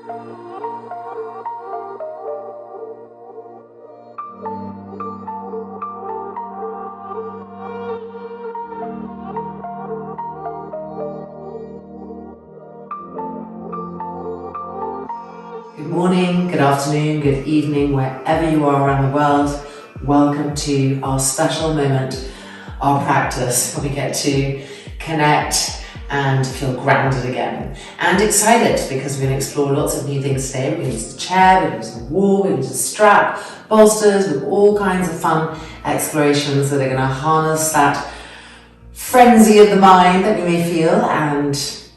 Good morning, good afternoon, good evening, wherever you are around the world. Welcome to our special moment, our practice, where we get to connect and feel grounded again. And excited, because we're going to explore lots of new things today. We're going to use the chair, we're going to use the wall, we're going to use the strap, bolsters, with all kinds of fun explorations that are going to harness that frenzy of the mind that we may feel and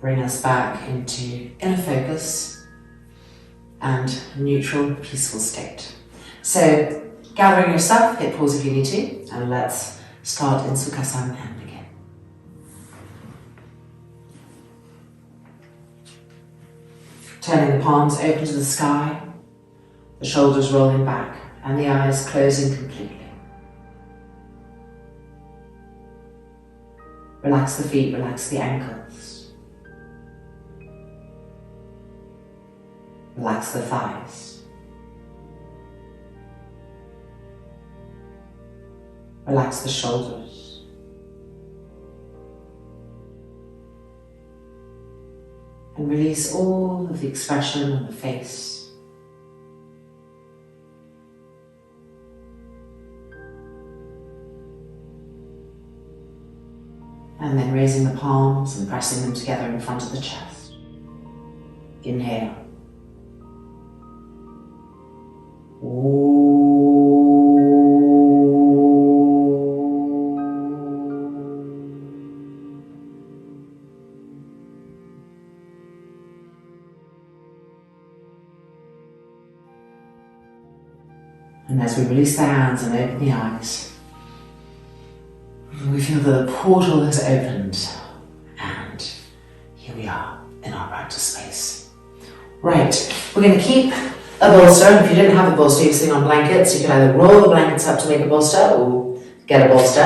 bring us back into inner focus and neutral, peaceful state. So, gathering yourself, hit pause if you need to, and let's start in Sukhasana and begin. Turning the palms open to the sky, the shoulders rolling back, and the eyes closing completely. Relax the feet, relax the ankles. Relax the thighs. Relax the shoulders. And release all of the expression on the face. And then raising the palms and pressing them together in front of the chest. Inhale. And as we release the hands and open the eyes, we feel that the portal has opened, and here we are in our practice space. Right, we're going to keep a bolster. If you didn't have a bolster, you're sitting on blankets, you can either roll the blankets up to make a bolster or get a bolster.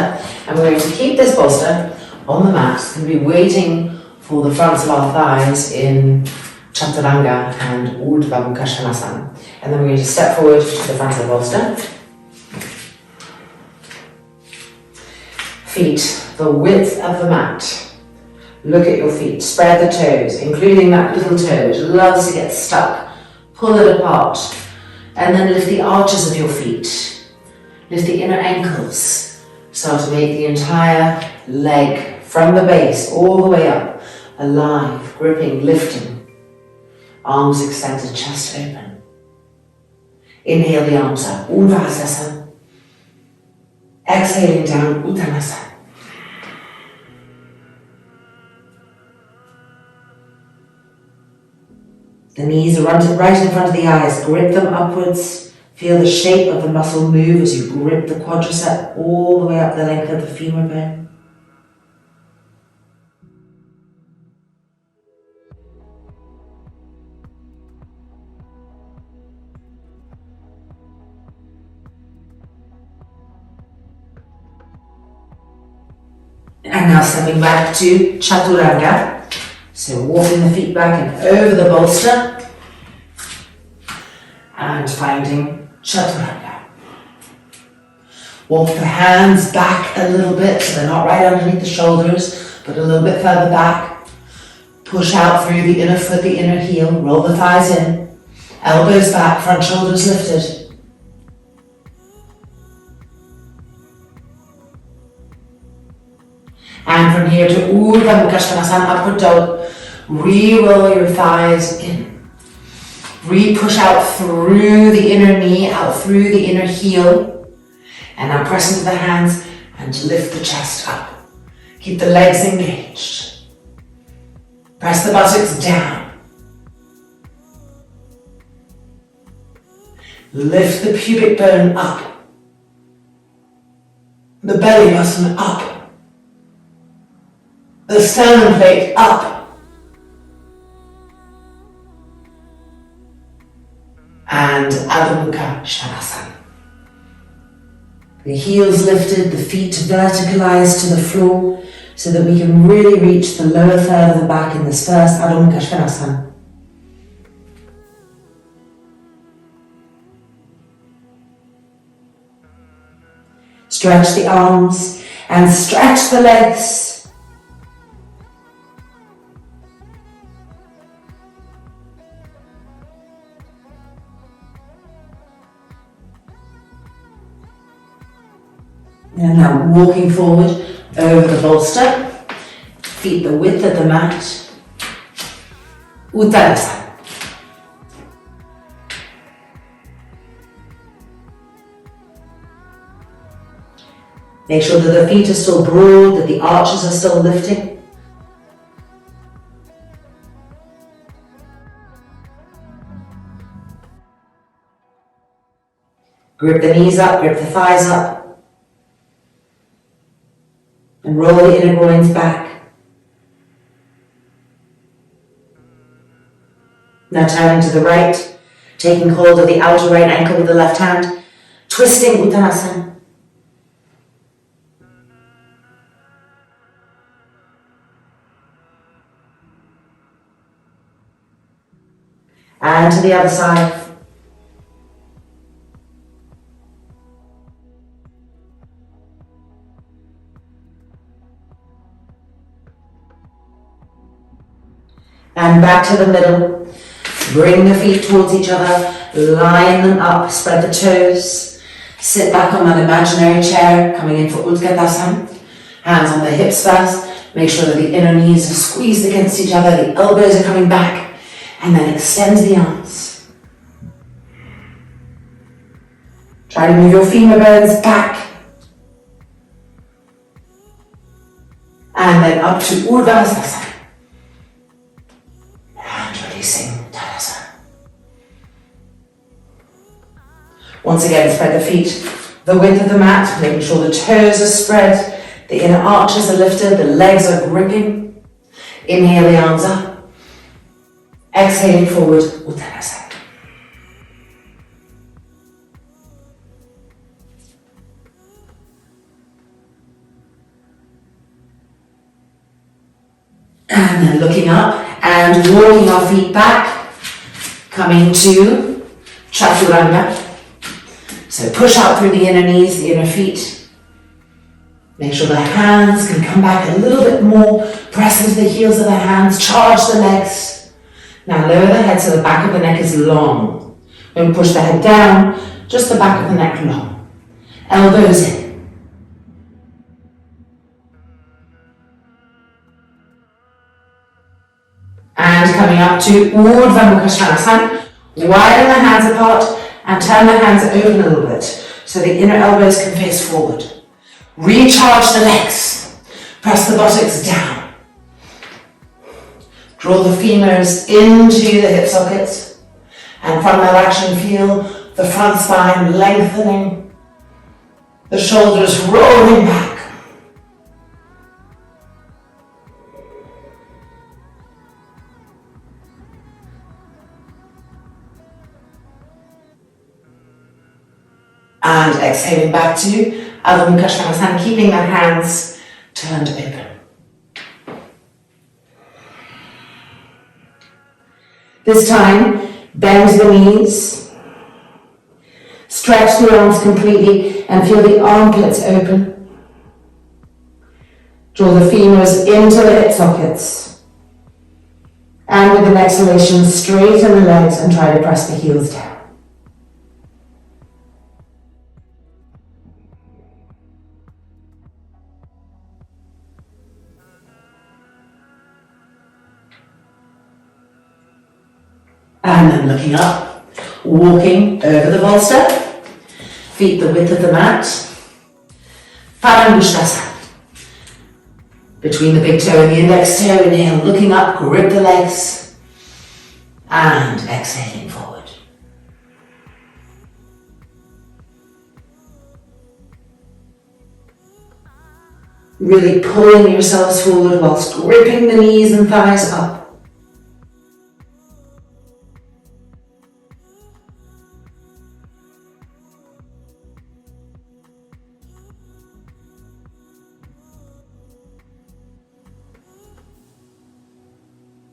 And we're going to keep this bolster on the mat. It's going to be waiting for the fronts of our thighs in Chaturanga and Urdhva Mukha Svanasana. And then we're going to step forward to the front of the bolster. Feet, the width of the mat. Look at your feet, spread the toes, including that little toe which loves to get stuck. Pull it apart, and then lift the arches of your feet. Lift the inner ankles. Start to make the entire leg from the base all the way up, alive, gripping, lifting. Arms extended, chest open. Inhale the arms up, Virasana. Exhaling down, Uttanasana. The knees are right in front of the eyes. Grip them upwards. Feel the shape of the muscle move as you grip the quadricep all the way up the length of the femur bone. And now stepping back to Chaturanga. So walking the feet back and over the bolster and finding Chaturanga. Walk the hands back a little bit so they're not right underneath the shoulders, but a little bit further back. Push out through the inner foot, the inner heel, roll the thighs in, elbows back, front shoulders lifted. And from here to Urdhva Mukha Svanasana, upward dog. Re-roll your thighs in. Re-push out through the inner knee, out through the inner heel. And now press into the hands and lift the chest up. Keep the legs engaged. Press the buttocks down. Lift the pubic bone up. The belly button up. The sternum plate up. And Adho Mukha Svanasana. The heels lifted, the feet verticalized to the floor so that we can really reach the lower third of the back in this first Adho Mukha Svanasana. Stretch the arms and stretch the legs. And now walking forward over the bolster, feet the width of the mat. Uttanasana. Make sure that the feet are still broad, that the arches are still lifting. Grip the knees up, grip the thighs up. And roll the inner groins back. Now turning to the right, taking hold of the outer right ankle with the left hand, twisting Uttanasana. And to the other side. And back to the middle. Bring the feet towards each other, line them up, spread the toes. Sit back on an imaginary chair, coming in for Utkatasana. Hands on the hips first. Make sure that the inner knees are squeezed against each other, the elbows are coming back. And then extend the arms. Try to move your femur bones back. And then up to Urdhva and releasing Tadasana. Once again, spread the feet the width of the mat, making sure the toes are spread, the inner arches are lifted, the legs are gripping. Inhale the arms up. Exhaling forward, Uttanasana. And then looking up and walking our feet back, coming to Chaturanga. So push out through the inner knees, the inner feet. Make sure the hands can come back a little bit more, press into the heels of the hands, charge the legs. Now lower the head so the back of the neck is long. Don't push the head down, just the back of the neck long. Elbows in. And coming up to Urdhva Mukha Svanasana. Widen the hands apart and turn the hands open a little bit so the inner elbows can face forward. Recharge the legs. Press the buttocks down. Draw the femurs into the hip sockets, and from that action feel the front spine lengthening, the shoulders rolling back. And exhaling back to Adho Mukha Svanasana, keeping the hands turned open. This time, bend the knees, stretch the arms completely and feel the armpits open. Draw the femurs into the hip sockets. And with an exhalation, straighten the legs and try to press the heels down. And then looking up, walking over the bolster, feet the width of the mat, Virabhadrasana. Between the big toe and the index toe, inhale, looking up, grip the legs, and exhaling forward. Really pulling yourselves forward whilst gripping the knees and thighs up.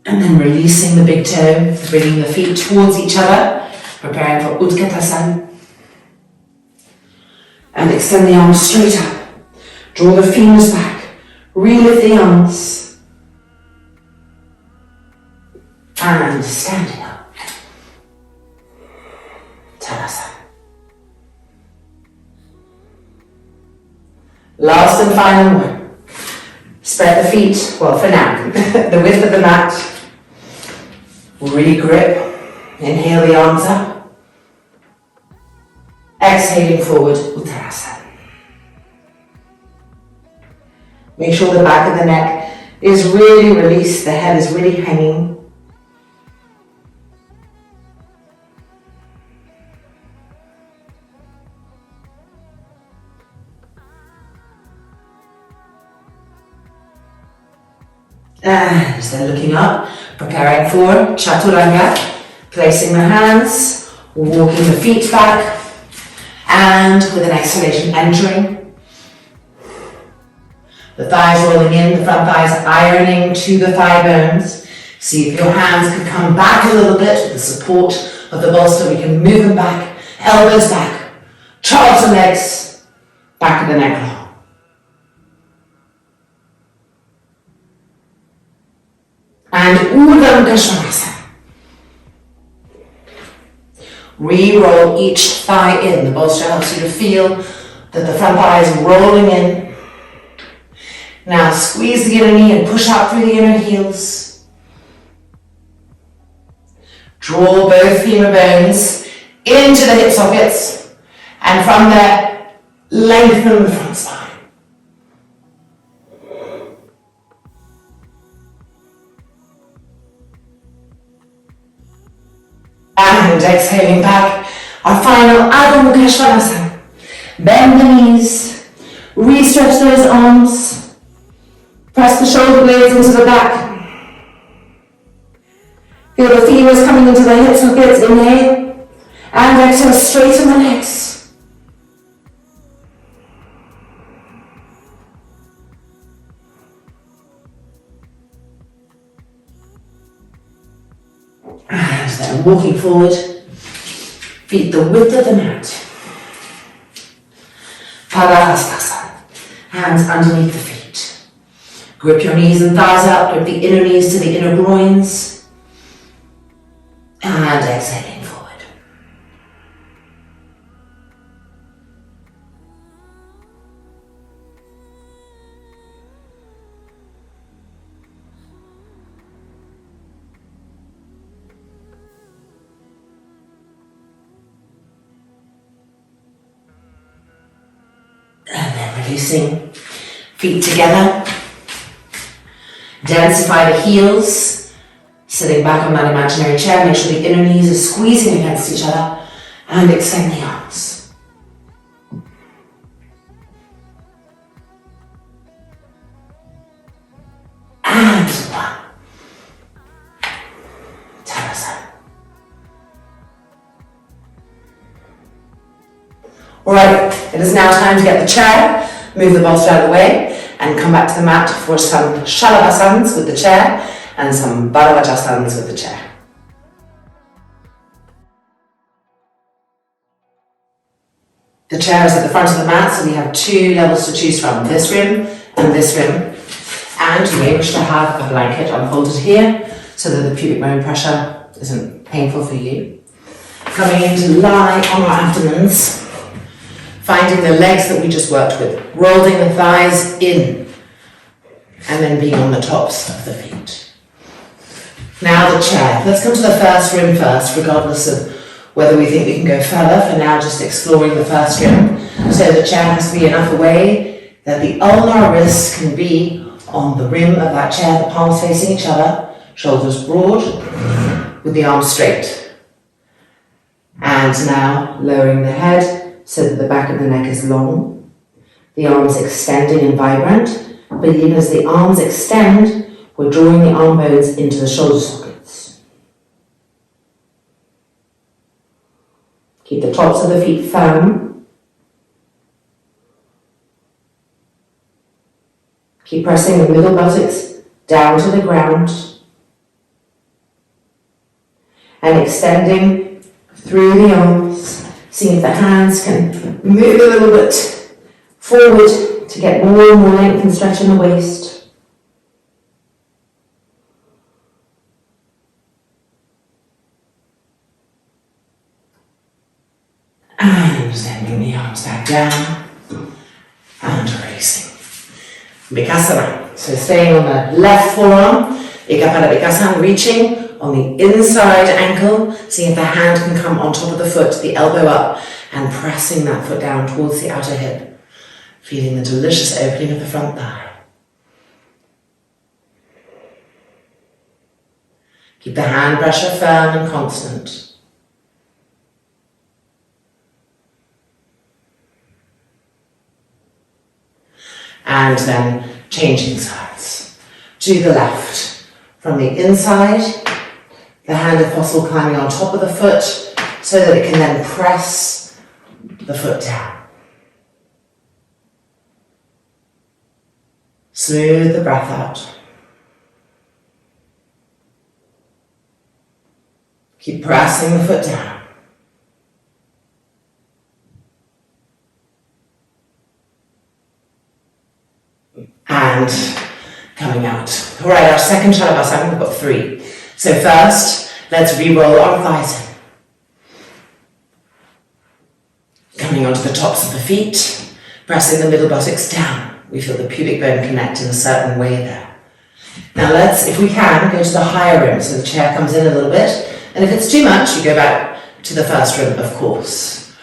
And then releasing the big toe, bringing the feet towards each other, preparing for Utkatasana. And extend the arms straight up. Draw the femurs back. Relift the arms. And standing up. Tadasana. Last and final one. Spread the feet, well for now, the width of the mat. Regrip. Inhale the arms up. Exhaling forward, Uttanasana. Make sure the back of the neck is really released, the head is really hanging. And then looking up, preparing for Chaturanga, placing the hands, walking the feet back, and with an exhalation, entering. The thighs rolling in, the front thighs ironing to the thigh bones. See if your hands can come back a little bit with the support of the bolster. We can move them back, elbows back, charge the legs, back of the neck long. And Urdhva Svangasana. Re-roll each thigh in. The bolster helps you to feel that the front thigh is rolling in. Now squeeze the inner knee and push out through the inner heels. Draw both femur bones into the hip sockets. And from there, lengthen the front spine. And exhaling back, our final Adho Mukha Svangasana. Bend the knees, re-stretch those arms, press the shoulder blades into the back. Feel the femurs coming into the hip sockets, inhale, and exhale, straighten the legs. And then walking forward, feet the width of the mat. Virabhadrasana, hands underneath the feet. Grip your knees and thighs out, grip the inner knees to the inner groins. And exhaling forward. And then releasing, feet together. Densify the heels, sitting back on that imaginary chair. Make sure the inner knees are squeezing against each other and extend the arms. And one. Tadasana. Alright, it is now time to get the chair, move the bolster out of the way, and come back to the mat for some Salabhasanas with the chair and some Virabhadrasanas with the chair. The chair is at the front of the mat, so we have two levels to choose from, this rim and this rim. And you may wish to have a blanket unfolded here so that the pubic bone pressure isn't painful for you. Coming in to lie on our abdomens. Finding the legs that we just worked with, rolling the thighs in, and then being on the tops of the feet. Now the chair. Let's come to the first rim first, regardless of whether we think we can go further. For now, just exploring the first rim. So the chair has to be enough away that the ulnar wrists can be on the rim of that chair, the palms facing each other, shoulders broad, with the arms straight. And now lowering the head, so that the back of the neck is long, the arms extending and vibrant, but even as the arms extend, we're drawing the arm bones into the shoulder sockets. Keep the tops of the feet firm. Keep pressing the middle buttocks down to the ground and extending through the arms. See if the hands can move a little bit forward to get more and more length and stretch in the waist. And then bring the arms back down and releasing. Virasana. So staying on the left forearm, Virasana, reaching on the inside ankle, seeing if the hand can come on top of the foot, the elbow up, and pressing that foot down towards the outer hip. Feeling the delicious opening of the front thigh. Keep the hand pressure firm and constant. And then changing sides. To the left. From the inside, the hand if possible climbing on top of the foot so that it can then press the foot down. Smooth the breath out. Keep pressing the foot down. And coming out. All right, our second Salabhasana, we've got 3. So first, let's re-roll our thighs in. Coming onto the tops of the feet, pressing the middle buttocks down. We feel the pubic bone connect in a certain way there. Now let's, if we can, go to the higher rim, so the chair comes in a little bit. And if it's too much, you go back to the first rim, of course.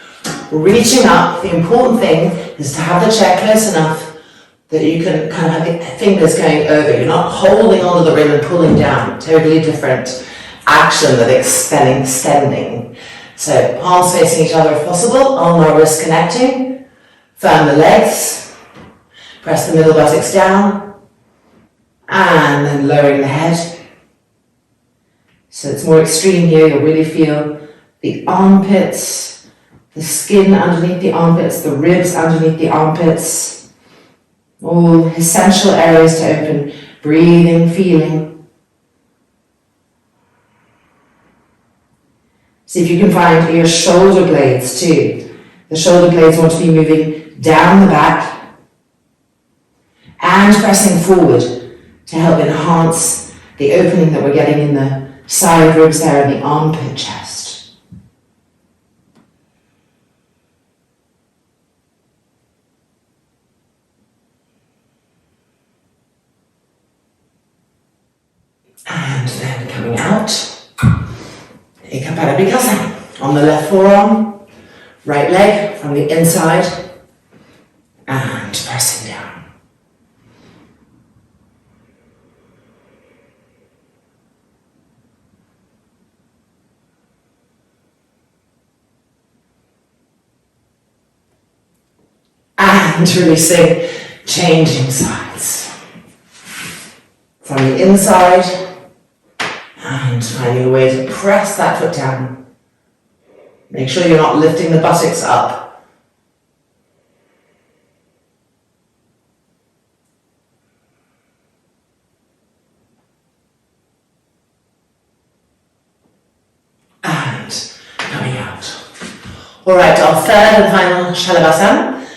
Reaching up, the important thing is to have the chair close enough that you can kind of have the fingers going over. You're not holding onto the rim and pulling down. Totally different action than extending. So palms facing each other if possible, ulnar wrists connecting. Firm the legs. Press the middle buttocks down. And then lowering the head. So it's more extreme here. You'll really feel the armpits, the skin underneath the armpits, the ribs underneath the armpits. All essential areas to open. Breathing, feeling. See if you can find your shoulder blades too. The shoulder blades want to be moving down the back and pressing forward to help enhance the opening that we're getting in the side ribs there in the armpit chest. And then coming out, Virabhadrasana on the left forearm, right leg from the inside, and pressing down. And releasing, changing sides. From the inside, and finding a way to press that foot down. Make sure you're not lifting the buttocks up. And coming out. All right, our third and final Salabhasana.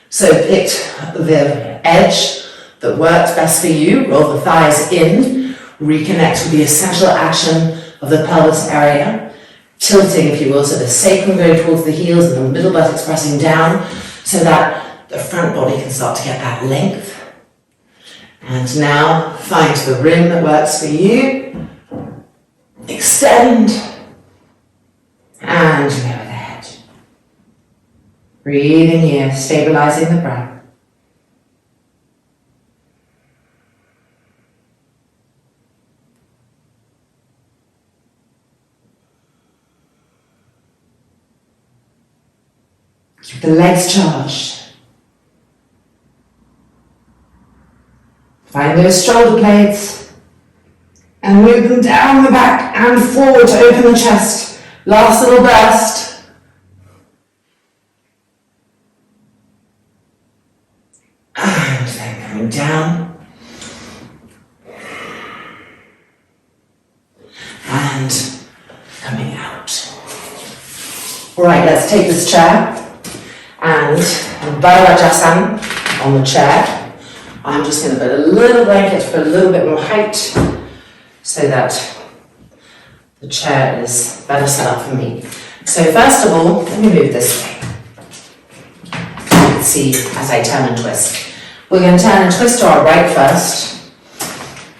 So pick the edge that works best for you. Roll the thighs in. Reconnect with the essential action of the pelvis area. Tilting, if you will, so the sacrum going towards the heels and the middle buttocks pressing down so that the front body can start to get that length. And now find the rim that works for you. Extend. And lower the head. Breathing here, stabilizing the breath. Keep the legs charged. Find those shoulder blades and move them down the back and forward to open the chest. Last little burst. And then coming down. And coming out. Right, let's take this chair and Virabhadrasana on the chair. I'm just going to put a little blanket for a little bit more height so that the chair is better set up for me. So first of all, let me move this way. Let's see as I turn and twist. We're going to turn and twist to our right first.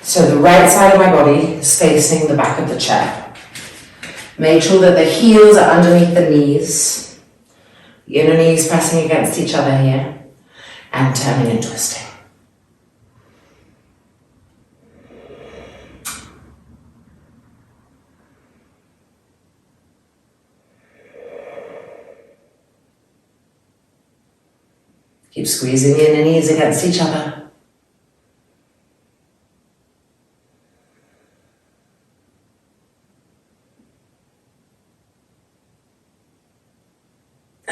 So the right side of my body is facing the back of the chair. Make sure that the heels are underneath the knees. The inner knees pressing against each other here. And turning and twisting. Keep squeezing the inner knees against each other.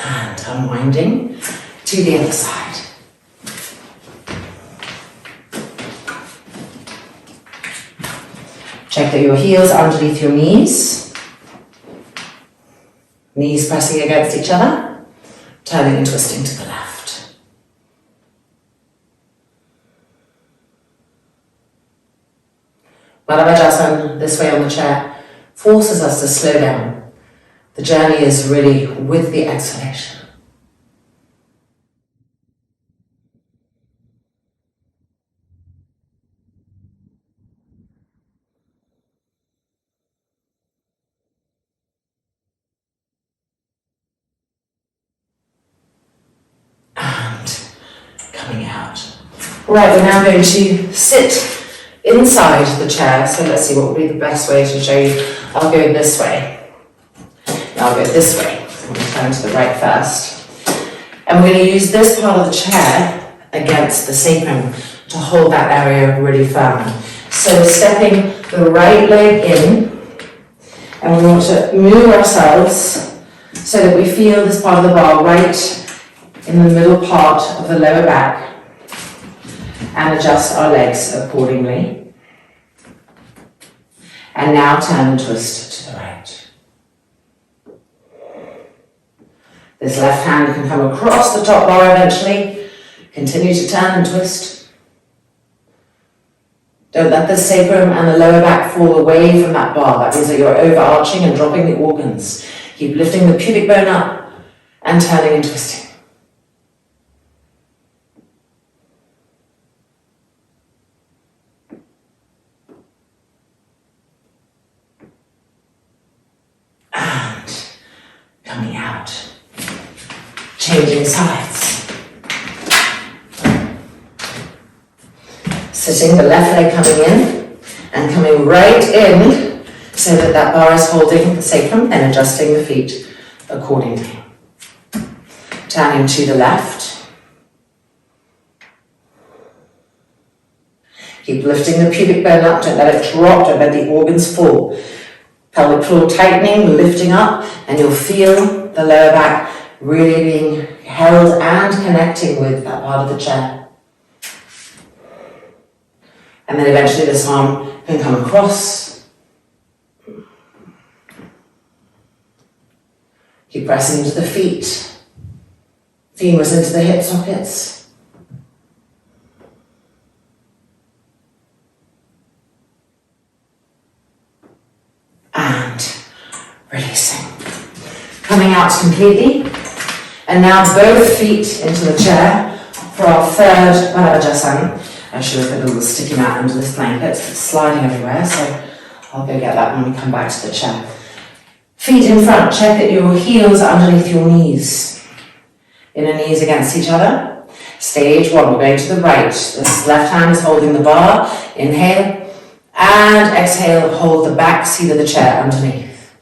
And unwinding to the other side. Check that your heels are underneath your knees. Knees pressing against each other. Turning and twisting to the left. Virabhadrasana, this way on the chair, forces us to slow down. The journey is really with the exhalation. And coming out. Right, we're now going to sit inside the chair, so let's see what would be the best way to show you. I'll go this way. I'll go this way. I'm going to turn to the right first. And we're going to use this part of the chair against the sacrum to hold that area really firm. So stepping the right leg in, and we want to move ourselves so that we feel this part of the bar right in the middle part of the lower back, and adjust our legs accordingly. And now turn and twist to the right. This left hand can come across the top bar eventually. Continue to turn and twist. Don't let the sacrum and the lower back fall away from that bar. That means that you're overarching and dropping the organs. Keep lifting the pubic bone up and turning and twisting. And coming out, changing sides. Sitting the left leg coming in and coming right in so that that bar is holding the sacrum and adjusting the feet accordingly. Turning to the left. Keep lifting the pubic bone up, don't let it drop, don't let the organs fall. Pelvic floor tightening, lifting up, and you'll feel the lower back really being held and connecting with that part of the chair. And then eventually this arm can come across. Keep pressing into the feet, femurs into the hip sockets. And releasing. Coming out completely. And now both feet into the chair for our third Virabhadrasana. I should have put a little sticky mat under this blanket. It's sliding everywhere, so I'll go get that when we come back to the chair. Feet in front. Check that your heels are underneath your knees. Inner knees against each other. Stage one, we're going to the right. This left hand is holding the bar. Inhale. And exhale, hold the back seat of the chair underneath.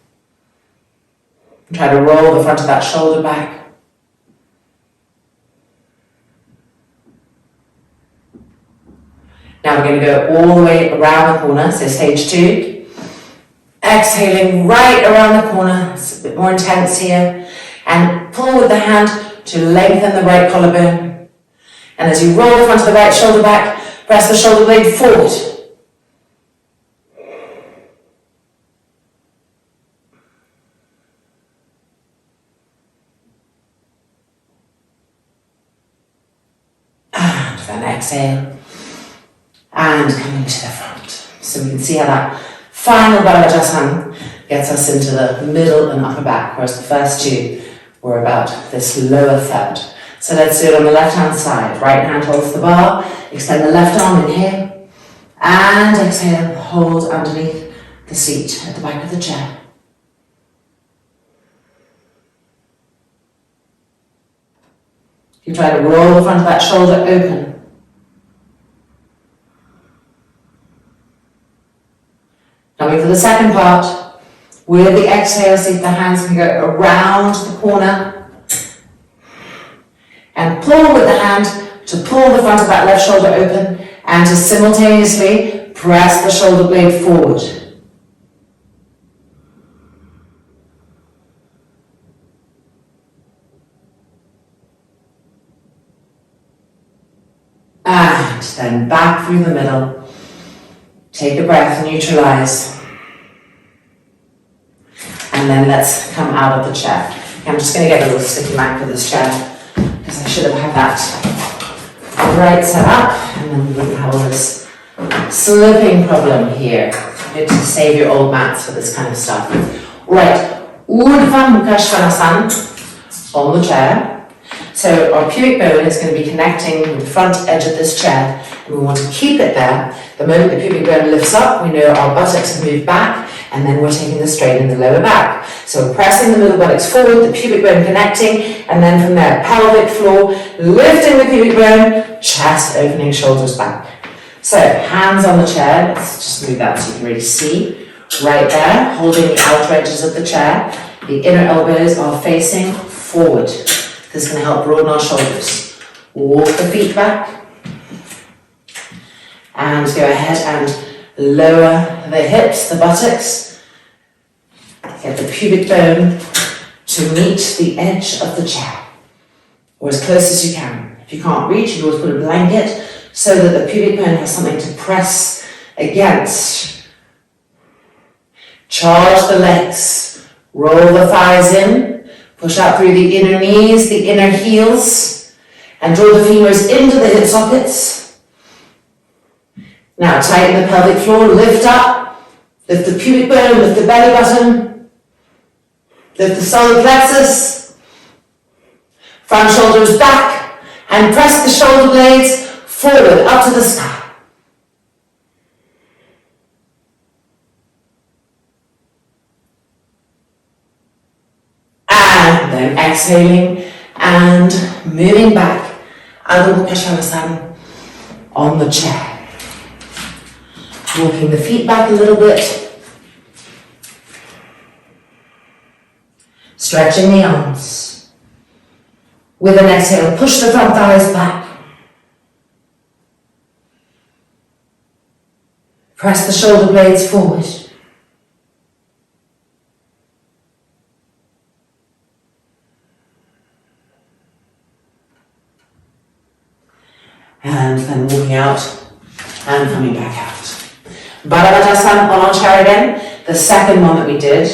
Try to roll the front of that shoulder back. Now we're going to go all the way around the corner, so stage two. Exhaling right around the corner, it's a bit more intense here. And pull with the hand to lengthen the right collarbone. And as you roll the front of the right shoulder back, press the shoulder blade forward. then exhale. And coming to the front. So we can see how that final Virabhadrasana gets us into the middle and upper back, whereas the first two were about this lower third. So let's do it on the left hand side. Right hand holds the bar, extend the left arm, inhale, and exhale, hold underneath the seat at the back of the chair. You try to roll the front of that shoulder open. Coming for the second part, with the exhale, see if the hands can go around the corner and pull with the hand to pull the front of that left shoulder open and to simultaneously press the shoulder blade forward. And then back through the middle. Take a breath, neutralize. And then let's come out of the chair. Okay, I'm just going to get a little sticky mat for this chair because I should have had that right set up and then we wouldn't have all this slipping problem here. Good to save your old mats for this kind of stuff. Right, Urdhva Mukha Svanasana on the chair. So our pubic bone is going to be connecting with the front edge of this chair and we want to keep it there. The moment the pubic bone lifts up, we know our buttocks have moved back and then we're taking the strain in the lower back. So we're pressing the middle buttocks forward, the pubic bone connecting, and then from there, pelvic floor, lifting the pubic bone, chest opening, shoulders back. So hands on the chair, let's just move that so you can really see. Right there, holding the outer edges of the chair. The inner elbows are facing forward. This is going to help broaden our shoulders. Walk the feet back. And go ahead and lower the hips, the buttocks. Get the pubic bone to meet the edge of the chair, or as close as you can. If you can't reach, you always put a blanket so that the pubic bone has something to press against. Charge the legs. Roll the thighs in. Push out through the inner knees, the inner heels, and draw the femurs into the hip sockets. Now tighten the pelvic floor, lift up, lift the pubic bone, lift the belly button, lift the solar plexus, front shoulders back, and press the shoulder blades forward up to the sky. And then exhaling and moving back, Adho Mukha Svanasana on the chair. Walking the feet back a little bit. Stretching the arms. With an exhale, push the front thighs back. Press the shoulder blades forward. And then walking out and coming back out. Virabhadrasana on our chair again, the second one that we did.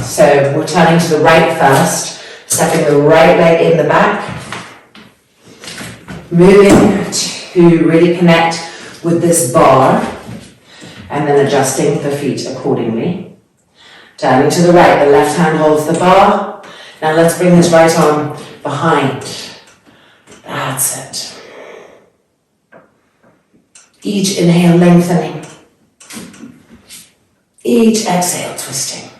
So we're turning to the right first, stepping the right leg in the back, moving to really connect with this bar, and then adjusting the feet accordingly. Turning to the right, the left hand holds the bar. Now let's bring this right arm behind. That's it. Each inhale lengthening. Each exhale twisting.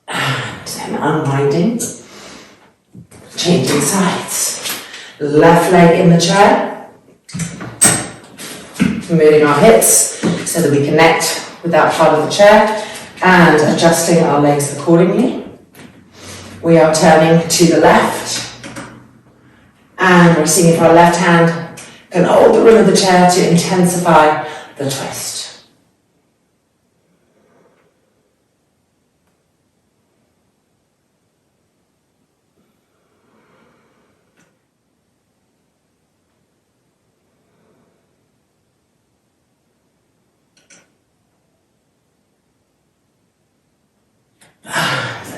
And then unwinding. Changing sides. Left leg in the chair. Moving our hips so that we connect with that part of the chair and adjusting our legs accordingly. We are turning to the left and we're seeing if our left hand can hold the rim of the chair to intensify the twist.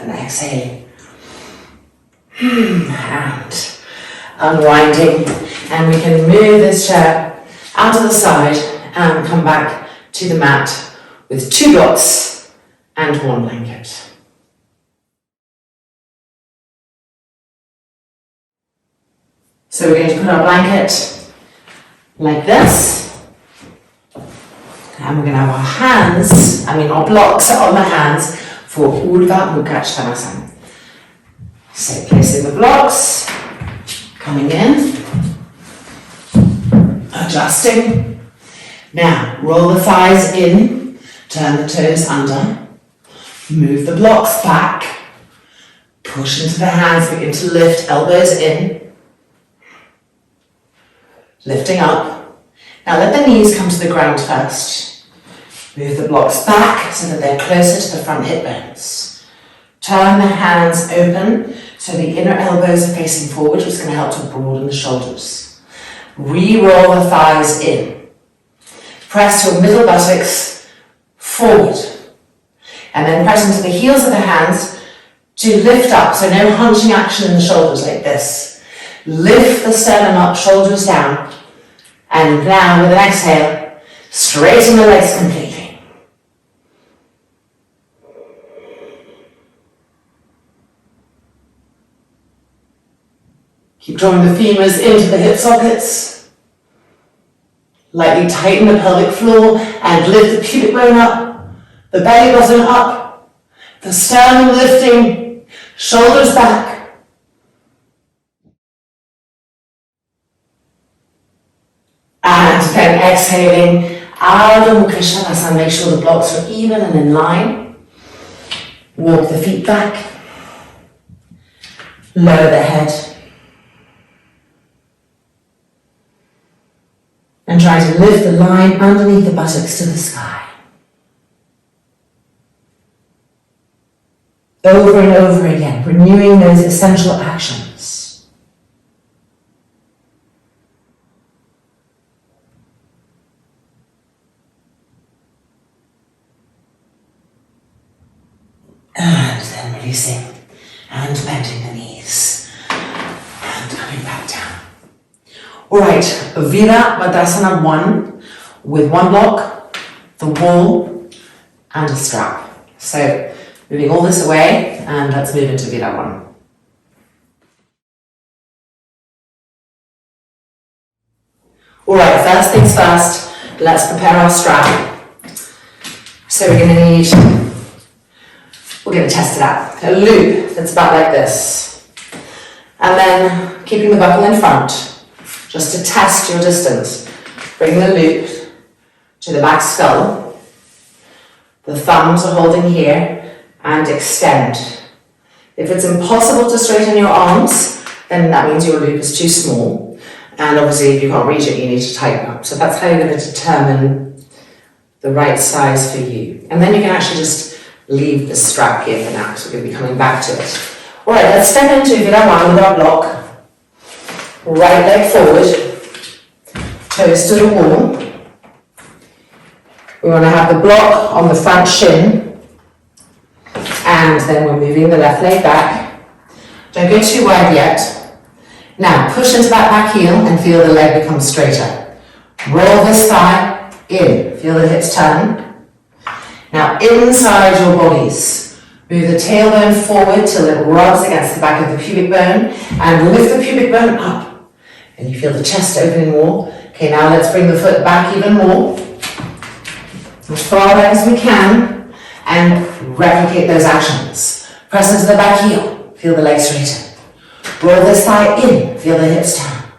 and exhaling. And unwinding. And we can move this chair out to the side and come back to the mat with 2 blocks and 1 blanket. So we're going to put our blanket like this. And we're going to have our blocks on the hands for Urdhva Mukha Svanasana. So placing the blocks, coming in, adjusting. Now roll the thighs in, turn the toes under, move the blocks back, push into the hands, begin to lift, elbows in, lifting up. Now let the knees come to the ground first. Move the blocks back so that they're closer to the front hip bones. Turn the hands open so the inner elbows are facing forward, which is going to help to broaden the shoulders. Re-roll the thighs in. Press your middle buttocks forward. And then press into the heels of the hands to lift up. So no hunching action in the shoulders like this. Lift the sternum up, shoulders down. And now with an exhale, straighten the legs completely. Keep drawing the femurs into the hip sockets. Lightly tighten the pelvic floor and lift the pubic bone up, the belly button up, the sternum lifting, shoulders back. And then exhaling, Ardha Mukha Svanasana. Make sure the blocks are even and in line. Walk the feet back. Lower the head. And try to lift the line underneath the buttocks to the sky. Over and over again, renewing those essential actions. And then releasing and bending the knees. And coming back down. Alright, Virabhadrasana I with 1 block, the wall, and a strap. So, moving all this away, and let's move into Vira 1. Alright, first things first, let's prepare our strap. So we're going to test it out. A loop that's about like this. And then keeping the buckle in front. Just to test your distance, bring the loop to the back skull. The thumbs are holding here and extend. If it's impossible to straighten your arms, then that means your loop is too small. And obviously if you can't reach it, you need to tighten up. So that's how you're going to determine the right size for you. And then you can actually just leave the strap here for now, so we're going to be coming back to it. All right, let's step into Virabhadrasana with our block. Right leg forward, toes to the wall. We want to have the block on the front shin, and then we're moving the left leg back. Don't go too wide yet. Now push into that back heel and feel the leg become straighter. Roll this thigh in, feel the hips turn. Now inside your bodies, move the tailbone forward till it rubs against the back of the pubic bone, and lift the pubic bone up. And you feel the chest opening more. Okay, now let's bring the foot back even more. As far back as we can. And replicate those actions. Press into the back heel. Feel the leg straighten. Roll this thigh in. Feel the hips turn.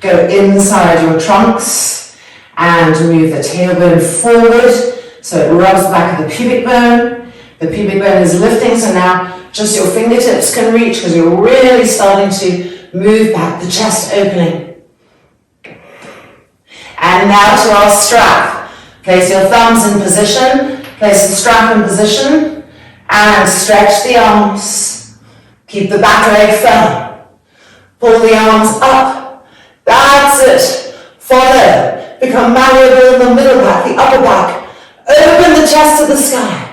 Go inside your trunks. And move the tailbone forward. So it rubs the back of the pubic bone. The pubic bone is lifting. So now just your fingertips can reach because you're really starting to move back, the chest opening. And now to our strap. Place your thumbs in position, place the strap in position, and stretch the arms. Keep the back leg firm. Pull the arms up. That's it. Follow. Become malleable in the middle back, the upper back. Open the chest to the sky.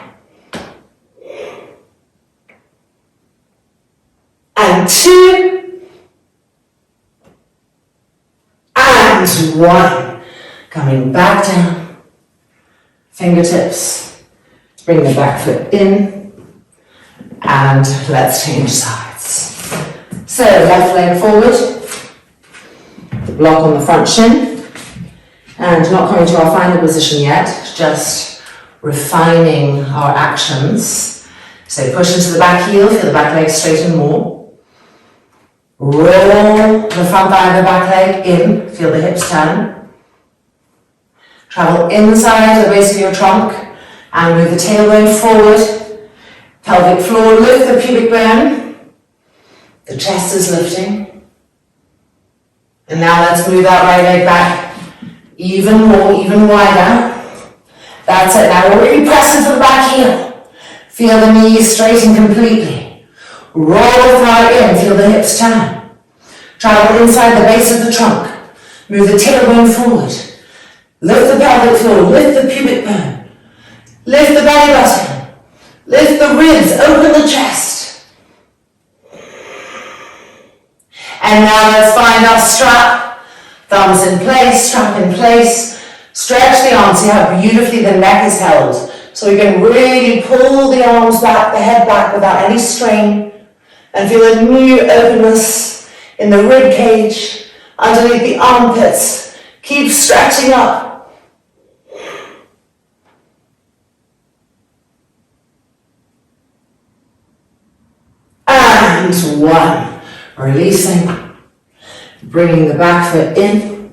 and 2, and 1. Coming back down, fingertips, bring the back foot in, and let's change sides. So left leg forward, block on the front shin, and not coming to our final position yet, just refining our actions. So push into the back heel, feel the back leg straighten more. Roll the front thigh of the back leg in, feel the hips turn. Travel inside the base of your trunk and move the tailbone forward. Pelvic floor, lift the pubic bone. The chest is lifting. And now let's move that right leg back even more, even wider. That's it. Now we're really pressing for the back heel. Feel the knees straighten completely. Roll the thigh in, feel the hips turn. Travel inside the base of the trunk. Move the tailbone forward. Lift the pelvic floor, lift the pubic bone. Lift the belly button. Lift the ribs, open the chest. And now let's find our strap. Thumbs in place, strap in place. Stretch the arms, see how beautifully the neck is held. So we can really pull the arms back, the head back without any strain. And feel a new openness in the rib cage, underneath the armpits. Keep stretching up. And 1. Releasing. Bringing the back foot in.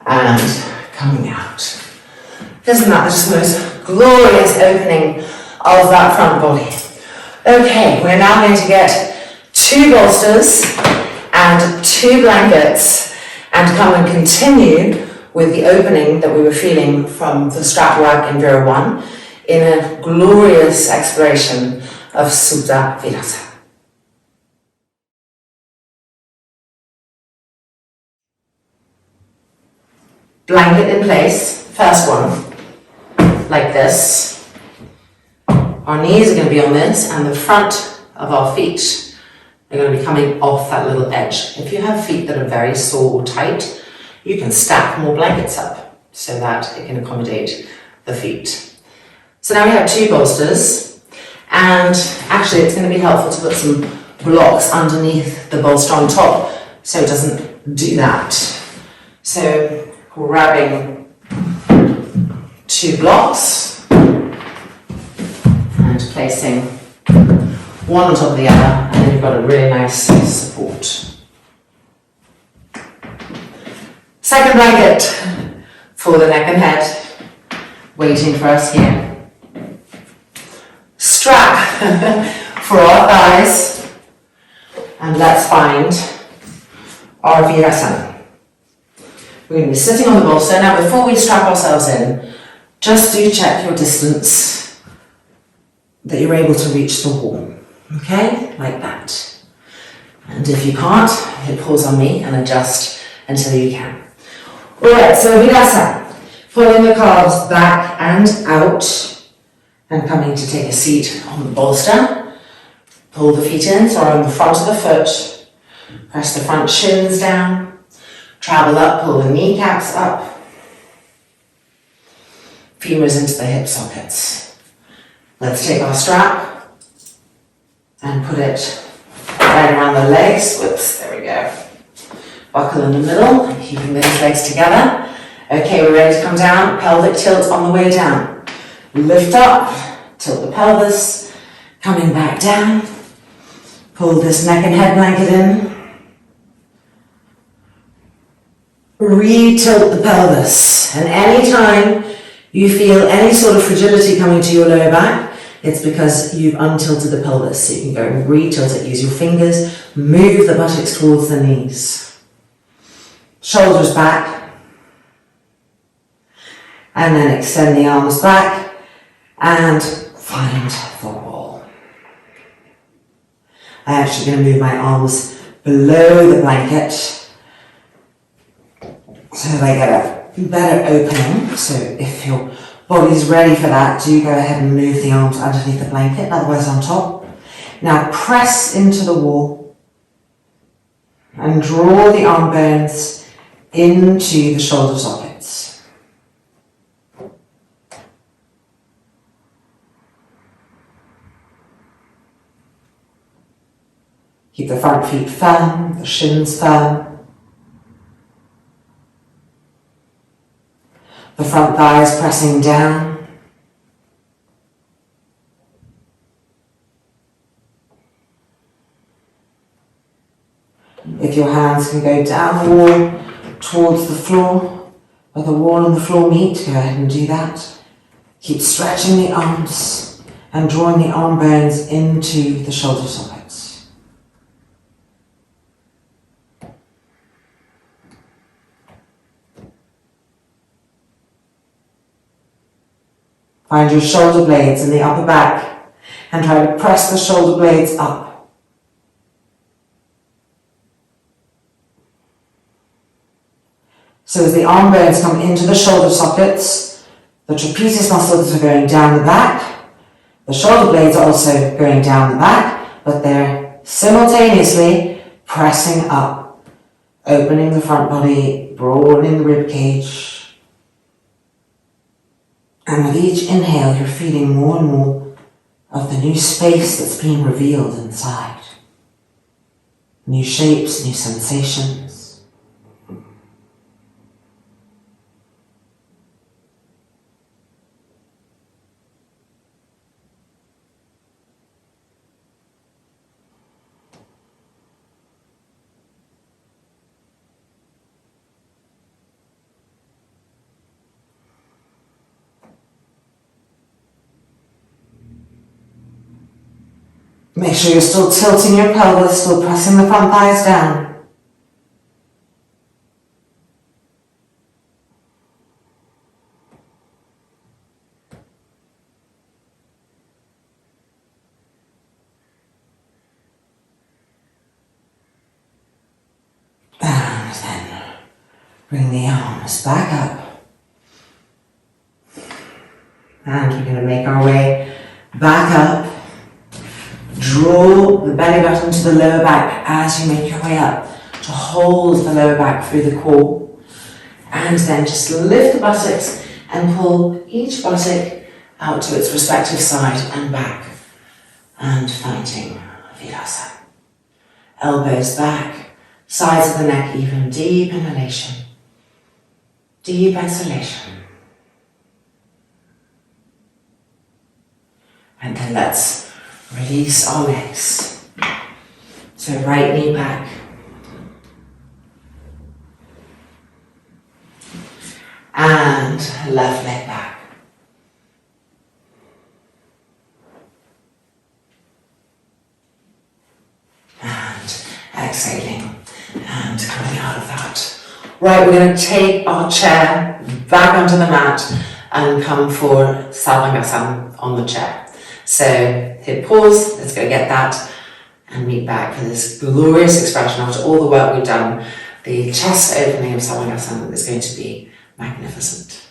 And coming out. Isn't that just the most glorious opening of that front body? Okay, we're now going to get 2 bolsters and 2 blankets and come and continue with the opening that we were feeling from the strap work in Vira 1 in a glorious exploration of Supta Virasana. Blanket in place, first one, like this. Our knees are going to be on this and the front of our feet are going to be coming off that little edge. If you have feet that are very sore or tight, you can stack more blankets up so that it can accommodate the feet. So now we have 2 bolsters, and actually it's going to be helpful to put some blocks underneath the bolster on top so it doesn't do that. So grabbing 2 blocks and placing one on top of the other, and then you've got a really nice support. Second blanket for the neck and head, waiting for us here. Strap for our thighs, and let's find our Virasana. We're going to be sitting on the bolster. Now before we strap ourselves in, just do check your distance that you're able to reach the wall. Okay, like that. And if you can't, hit pause on me and adjust until you can. Alright, so Virasana. Pulling the calves back and out and coming to take a seat on the bolster. Pull the feet in, so on the front of the foot. Press the front shins down. Travel up, pull the kneecaps up. Femurs into the hip sockets. Let's take our strap and put it right around the legs. Whoops, there we go. Buckle in the middle, keeping those legs together. Okay, we're ready to come down. Pelvic tilt on the way down. Lift up, tilt the pelvis, coming back down. Pull this neck and head blanket in. Re-tilt the pelvis. And anytime you feel any sort of fragility coming to your lower back, it's because you've untilted the pelvis. So you can go and re-tilt it. Use your fingers, move the buttocks towards the knees. Shoulders back. And then extend the arms back and find the wall. I'm actually going to move my arms below the blanket so they get a better opening. So if your body's ready for that, do go ahead and move the arms underneath the blanket, otherwise on top. Now press into the wall and draw the arm bones into the shoulder sockets. Keep the front feet firm, the shins firm. The front thighs pressing down. If your hands can go down the wall towards the floor, where the wall and the floor meet, go ahead and do that. Keep stretching the arms and drawing the arm bones into the shoulder sockets. Find your shoulder blades in the upper back and try to press the shoulder blades up. So as the arm bones come into the shoulder sockets, the trapezius muscles are going down the back, the shoulder blades are also going down the back, but they're simultaneously pressing up, opening the front body, broadening the rib cage. And with each inhale, you're feeling more and more of the new space that's being revealed inside. New shapes, new sensations. Make sure you're still tilting your pelvis, still pressing the front thighs down. And then bring the arms back up. And we're going to make our way back up. Draw the belly button to the lower back as you make your way up to hold the lower back through the core. And then just lift the buttocks and pull each buttock out to its respective side and back. And finding Virasana. Elbows back, sides of the neck even, deep inhalation, deep exhalation. And then let's release our legs. So right knee back. And left leg back. And exhaling and coming out of that. Right, we're going to take our chair back onto the mat and come for Salvangasana on the chair. So hit pause, let's go get that and meet back for this glorious expression. After all the work we've done, the chest opening of Sarvangasana is going to be magnificent.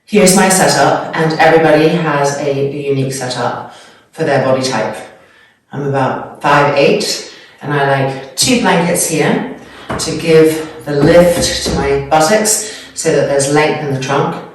Here's my setup, and everybody has a unique setup for their body type. I'm about 5'8", and I like 2 blankets here to give the lift to my buttocks so that there's length in the trunk.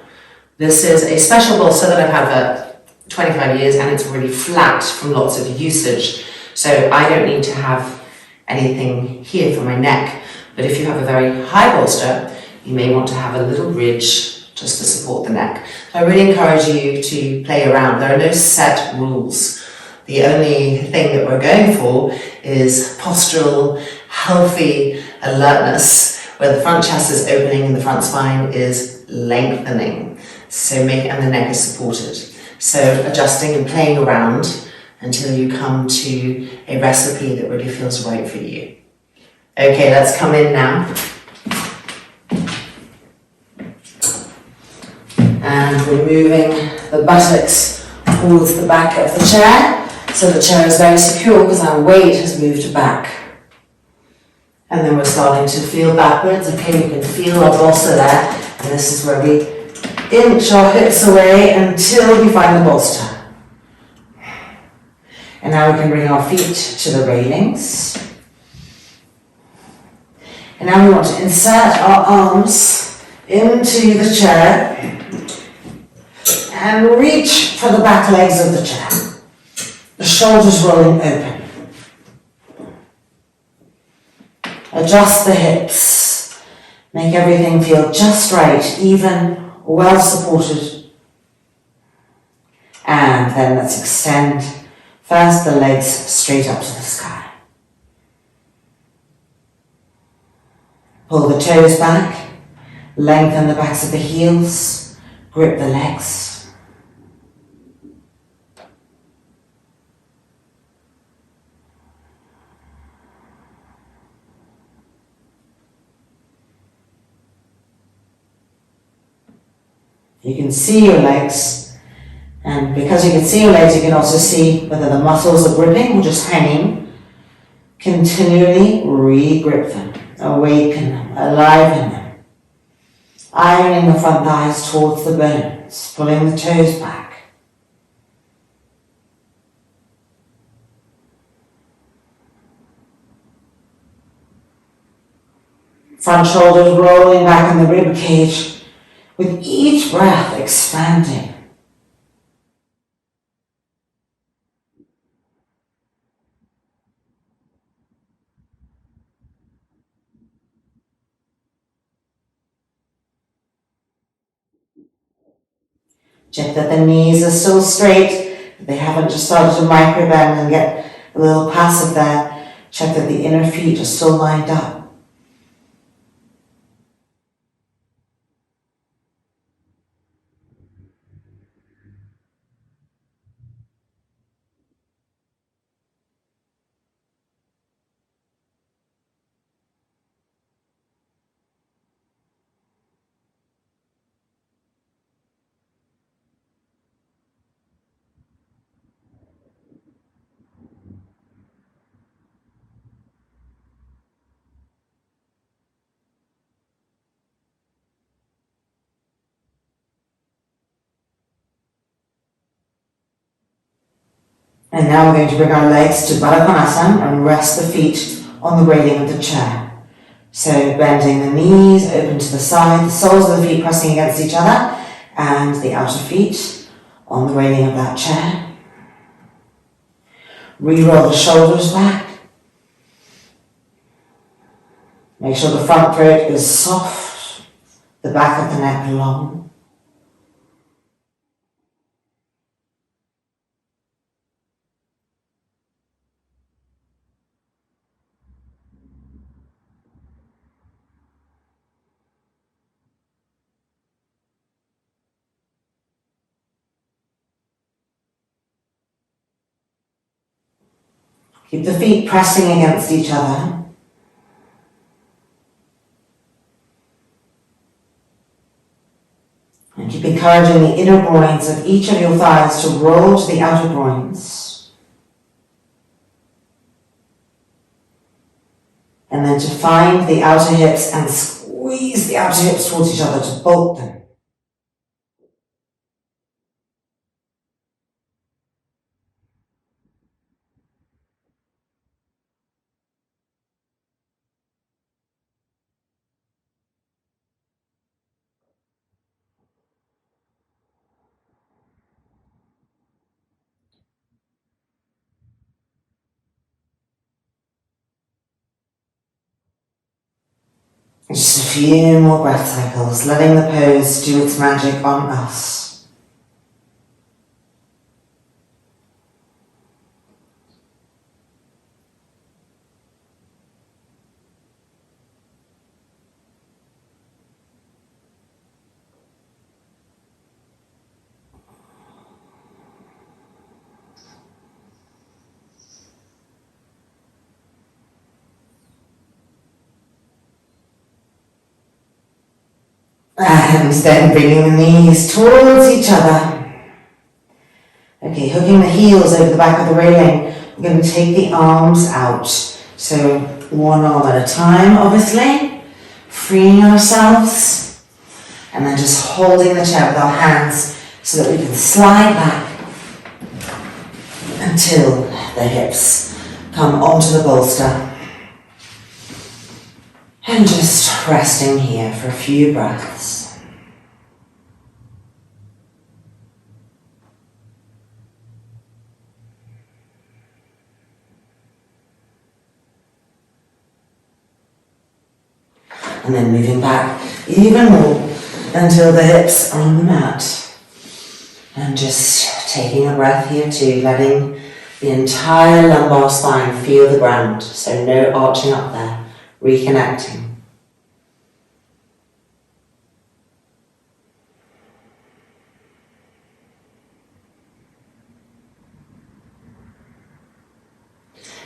This is a special bolster that I've had for 25 years, and it's really flat from lots of usage. So I don't need to have anything here for my neck. But if you have a very high bolster, you may want to have a little ridge just to support the neck. So I really encourage you to play around. There are no set rules. The only thing that we're going for is postural, healthy alertness, where the front chest is opening and the front spine is lengthening. And the neck is supported. So adjusting and playing around until you come to a recipe that really feels right for you. Okay, let's come in now. And we're moving the buttocks towards the back of the chair. So the chair is very secure because our weight has moved back. And then we're starting to feel backwards. Okay, we can feel our bolster there. And this is where we inch our hips away until we find the bolster. And now we can bring our feet to the railings. And now we want to insert our arms into the chair and reach for the back legs of the chair. The shoulders rolling open. Adjust the hips. Make everything feel just right, even, well supported. And then let's extend first the legs straight up to the sky. Pull the toes back, lengthen the backs of the heels, grip the legs. You can see your legs, and because you can see your legs, you can also see whether the muscles are gripping or just hanging. Continually re-grip them, awaken them, aliven them. Ironing the front thighs towards the bones, pulling the toes back. Front shoulders rolling back in the rib cage, with each breath expanding. Check that the knees are still straight, that they haven't just started to micro bend and get a little passive there. Check that the inner feet are still lined up. And now we're going to bring our legs to Virabhadrasana and rest the feet on the railing of the chair. So bending the knees, open to the side, the soles of the feet pressing against each other, and the outer feet on the railing of that chair. Re-roll the shoulders back. Make sure the front throat is soft, the back of the neck long. Keep the feet pressing against each other. And keep encouraging the inner groins of each of your thighs to roll to the outer groins. And then to find the outer hips and squeeze the outer hips towards each other to bolt them. Just a few more breath cycles, letting the pose do its magic on us. And then bringing the knees towards each other. Okay, hooking the heels over the back of the railing. We're going to take the arms out. So one arm at a time, obviously. Freeing ourselves. And then just holding the chair with our hands so that we can slide back until the hips come onto the bolster. And just resting here for a few breaths. And then moving back even more until the hips are on the mat. And just taking a breath here too, letting the entire lumbar spine feel the ground. So no arching up there, reconnecting.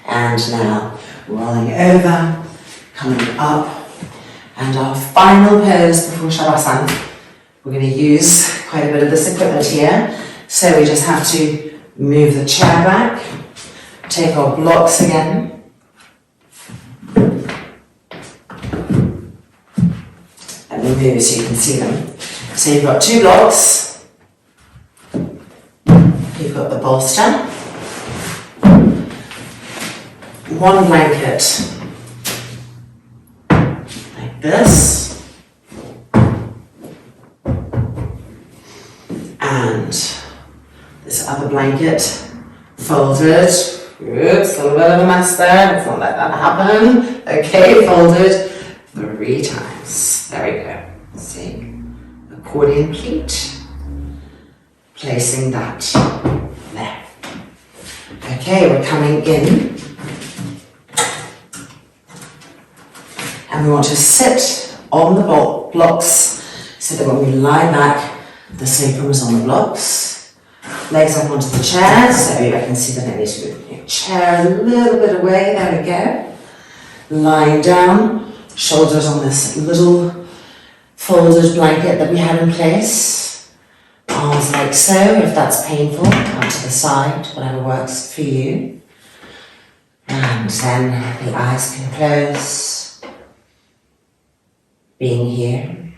And now rolling over, coming up. And our final pose before Shavasana, we're going to use quite a bit of this equipment here. So we just have to move the chair back, take our blocks again. Let me move so you can see them. So you've got 2 blocks. You've got the bolster. 1 blanket. This, and this other blanket folded. Oops, a little bit of a mess there. Let's not let that happen. Okay, folded 3 times. There we go. See, accordion pleat. Placing that there. Okay, we're coming in. And we want to sit on the blocks so that when we lie back, the sacrum is on the blocks. Legs up onto the chair, so I can see that I need to move your chair a little bit away. There we go. Lying down, shoulders on this little folded blanket that we had in place. Arms like so, if that's painful, out to the side, whatever works for you. And then the eyes can close. Being here.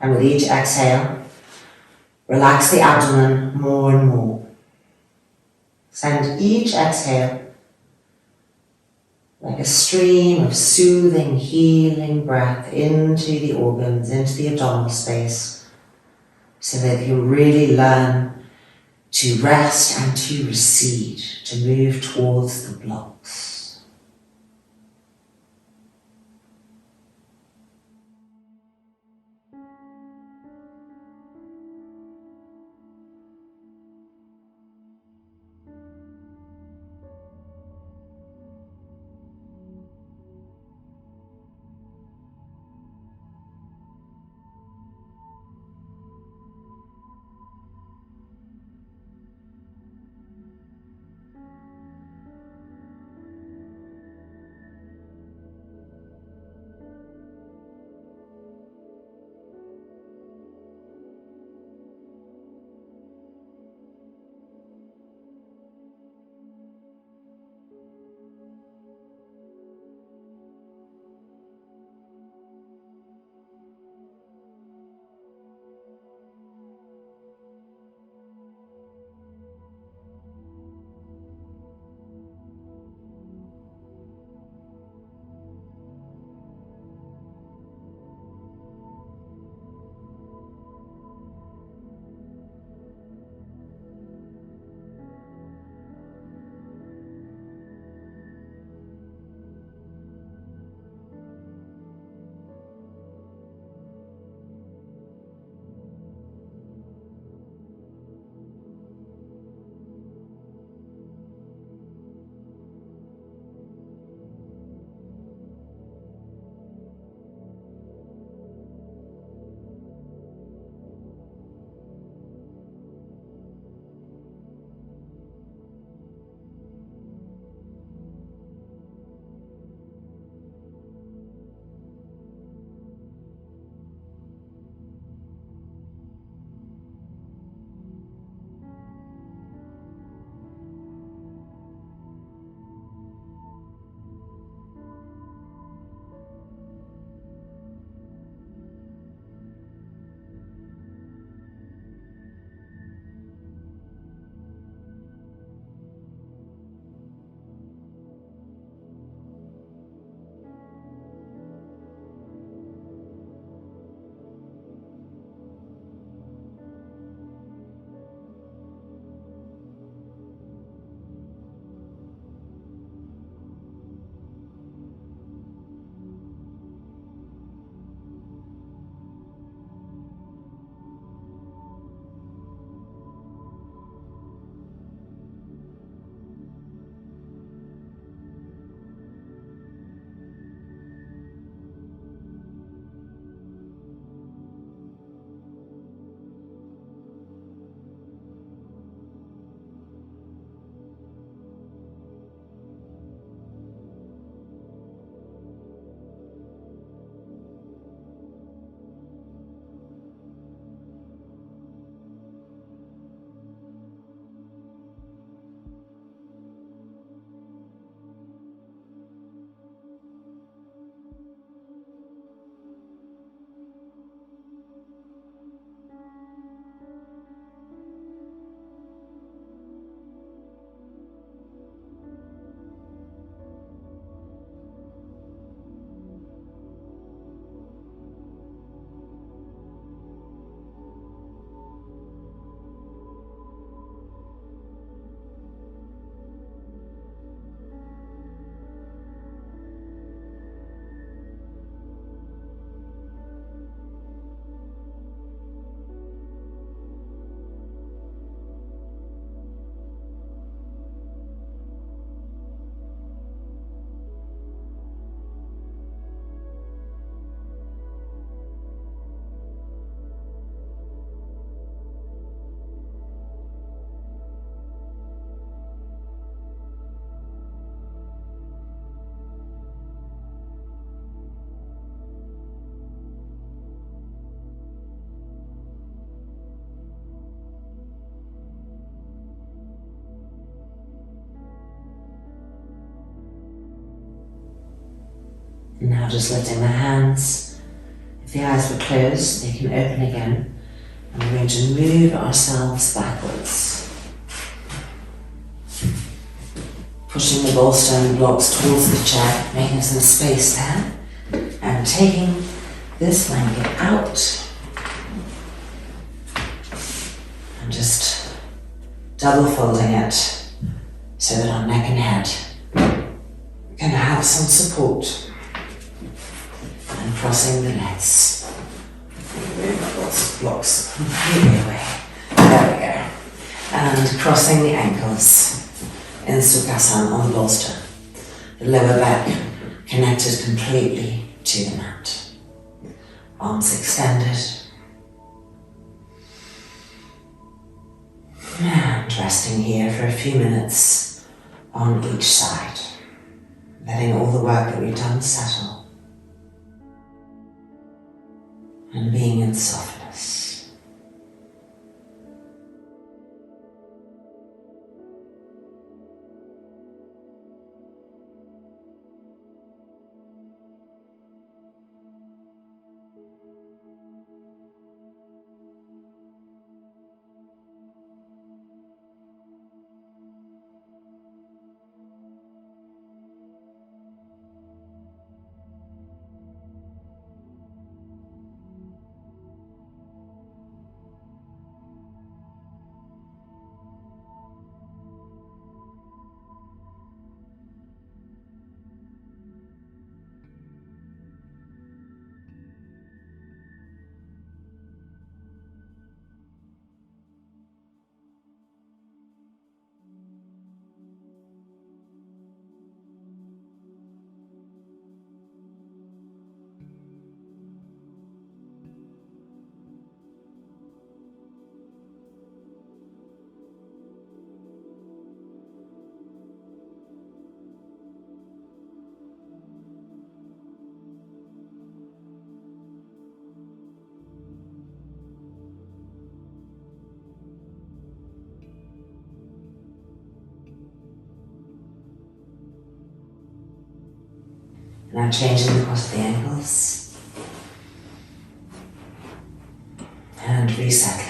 And with each exhale, relax the abdomen more and more. Send each exhale like a stream of soothing, healing breath into the organs, into the abdominal space, so that you really learn to rest and to recede, to move towards the blocks. Now just lifting the hands. If the eyes were closed, they can open again. And we're going to move ourselves backwards. Pushing the bolster and blocks towards the chair, making some space there. And taking this blanket out. And just double folding it so that our neck and head can have some support. And crossing the legs. Move blocks completely away. There we go. And crossing the ankles in Sukhasana on the bolster. The lower back connected completely to the mat. Arms extended. And resting here for a few minutes on each side. Letting all the work that we've done settle. And being in softness. Now changing across the ankles and resettling.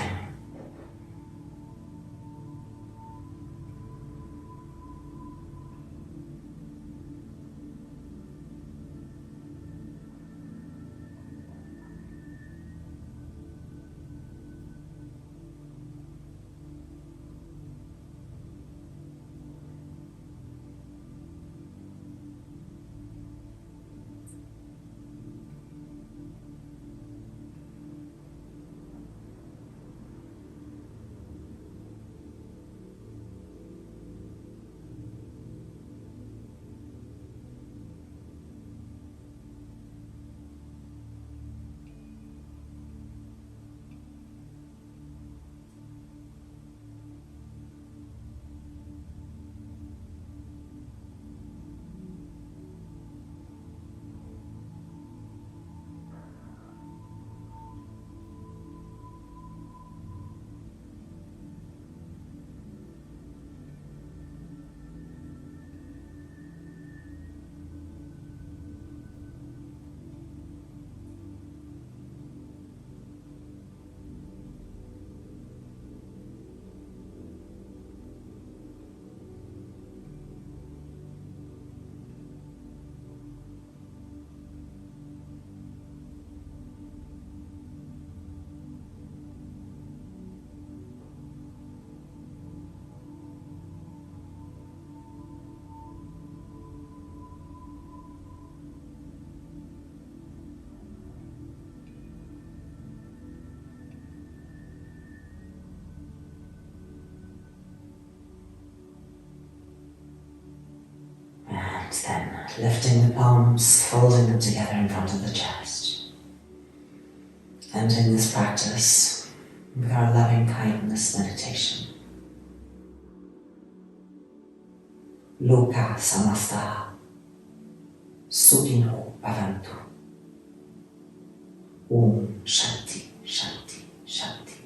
Then lifting the palms, folding them together in front of the chest. Ending this practice with our loving kindness meditation. Loka samasta sukhino bhavantu. Om Shanti, Shanti, Shanti.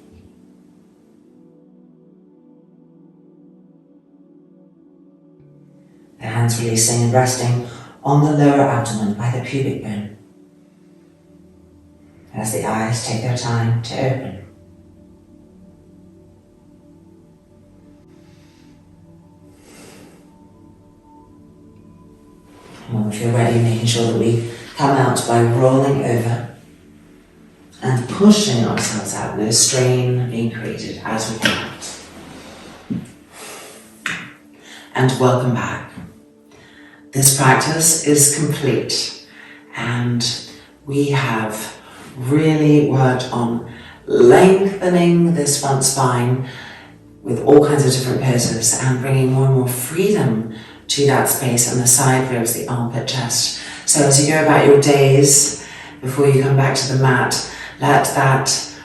The hands releasing and resting on the lower abdomen by the pubic bone. As the eyes take their time to open. And if you're ready, making sure that we come out by rolling over and pushing ourselves out. No strain being created as we come out. And welcome back. This practice is complete, and we have really worked on lengthening this front spine with all kinds of different poses and bringing more and more freedom to that space and the side ribs, the armpit, chest. So as you go about your days, before you come back to the mat, let that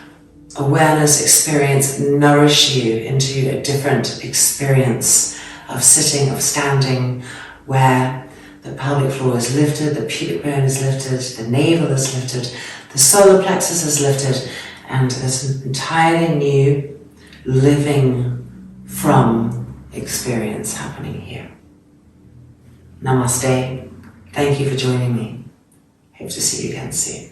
awareness experience nourish you into a different experience of sitting, of standing, where the pelvic floor is lifted, the pubic bone is lifted, the navel is lifted, the solar plexus is lifted, and there's an entirely new living from experience happening here. Namaste. Thank you for joining me. Hope to see you again soon.